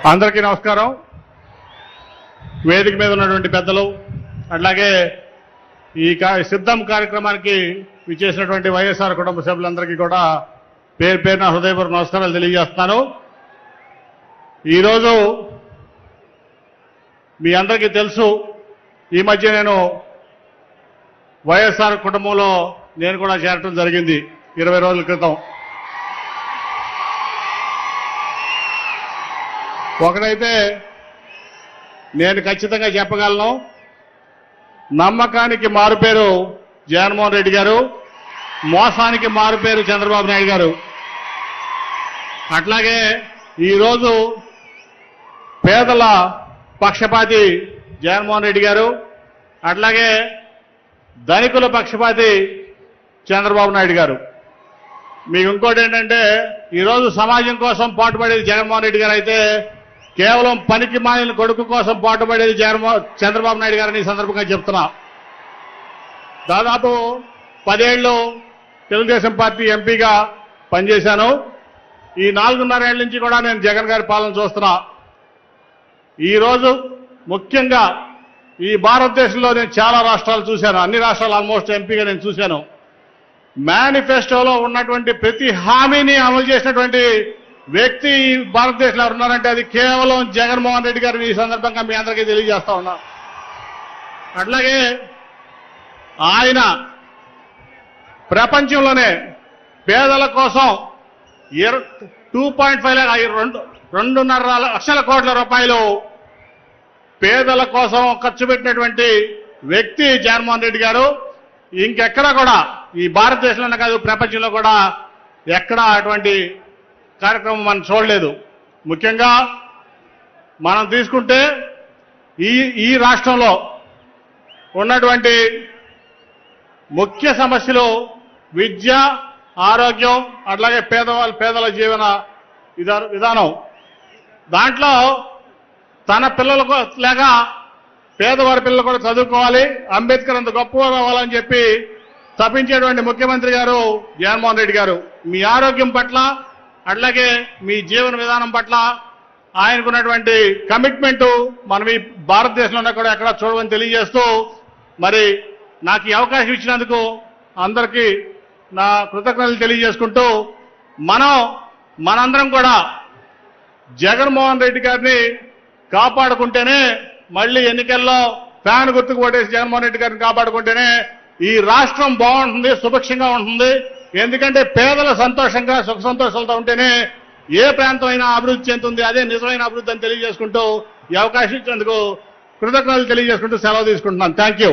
అందరికీ నమస్కారం. వేదిక మీద ఉన్నటువంటి పెద్దలు, అట్లాగే ఈ సిద్ధం కార్యక్రమానికి విచ్చేసినటువంటి వైఎస్ఆర్ కుటుంబ సభ్యులందరికీ కూడా పేరు పేరున హృదయపూర్వక నమస్కారాలు తెలియజేస్తున్నాను. ఈరోజు మీ అందరికీ తెలుసు, ఈ మధ్య నేను వైఎస్ఆర్ కుటుంబంలో నేను కూడా చేరటం జరిగింది 20 రోజుల క్రితం. ఒకటైతే నేను ఖచ్చితంగా చెప్పగలను, నమ్మకానికి మారుపేరు జగన్మోహన్ రెడ్డి గారు, మోసానికి మారుపేరు చంద్రబాబు నాయుడు గారు. అట్లాగే ఈరోజు పేదల పక్షపాతి జగన్మోహన్ రెడ్డి గారు, అట్లాగే ధనికుల పక్షపాతి చంద్రబాబు నాయుడు గారు. మీకు ఇంకోటి ఏంటంటే, ఈరోజు సమాజం కోసం పాటుపడేది జగన్మోహన్ రెడ్డి గారు అయితే, కేవలం పనికి మాలిన కొడుకు కోసం పాటుపడేది చంద్రబాబు నాయుడు గారిని ఈ సందర్భంగా చెప్తున్నా. దాదాపు 10 ఏళ్ళు తెలుగుదేశం పార్టీ ఎంపీగా పనిచేశాను. ఈ 4.5 ఏళ్ల నుంచి కూడా నేను జగన్ గారి పాలన చూస్తున్నా. ఈరోజు ముఖ్యంగా ఈ భారతదేశంలో నేను చాలా రాష్ట్రాలు చూశాను, అన్ని రాష్ట్రాలు ఆల్మోస్ట్ ఎంపీగా నేను చూశాను. మేనిఫెస్టోలో ఉన్నటువంటి ప్రతి హామీని అమలు చేసినటువంటి వ్యక్తి ఈ భారతదేశంలో ఉన్నారంటే అది కేవలం జగన్మోహన్ రెడ్డి గారిని ఈ సందర్భంగా మీ అందరికీ తెలియజేస్తా ఉన్నా. అట్లాగే ఆయన ప్రపంచంలోనే పేదల కోసం 2.5 లక్షల కోట్ల రూపాయలు పేదల కోసం ఖర్చు పెట్టినటువంటి వ్యక్తి జగన్మోహన్ రెడ్డి గారు. ఇంకెక్కడా కూడా ఈ భారతదేశంలోనే కాదు, ప్రపంచంలో కూడా ఎక్కడా అటువంటి కార్యక్రమం మనం చూడలేదు. ముఖ్యంగా మనం తీసుకుంటే ఈ రాష్ట్రంలో ఉన్నటువంటి ముఖ్య సమస్యలు విద్య, ఆరోగ్యం, అట్లాగే పేదల జీవన విధానం. దాంట్లో తన పిల్లలకు లేక పేదవారి పిల్లలు కూడా చదువుకోవాలి, అంబేద్కర్ అంత గొప్పగా కావాలని చెప్పి తప్పించేటువంటి ముఖ్యమంత్రి గారు జగన్మోహన్ రెడ్డి గారు. మీ ఆరోగ్యం పట్ల, అట్లాగే మీ జీవన విధానం పట్ల ఆయనకున్నటువంటి కమిట్మెంట్ మనం ఈ భారతదేశంలో కూడా ఎక్కడ చూడమని తెలియజేస్తూ, మరి నాకు ఈ అవకాశం ఇచ్చినందుకు అందరికీ నా కృతజ్ఞతలు తెలియజేసుకుంటూ, మనందరం కూడా జగన్మోహన్ రెడ్డి గారిని కాపాడుకుంటేనే, మళ్ళీ ఎన్నికల్లో ఫ్యాన్ గుర్తుకు ఓటేసి జగన్మోహన్ రెడ్డి గారిని కాపాడుకుంటేనే ఈ రాష్ట్రం బాగుంటుంది, సుభిక్షంగా ఉంటుంది. ఎందుకంటే పేదల సంతోషంగా సుఖ సంతోషాలతో ఉంటేనే ఏ ప్రాంతం అయినా అభివృద్ధి చెందుతుంది. అదే నిజమైన అభివృద్ధి అని తెలియజేసుకుంటూ, ఈ అవకాశం ఇచ్చినందుకు కృతజ్ఞతలు తెలియజేసుకుంటూ సెలవు తీసుకుంటున్నాను. Thank you.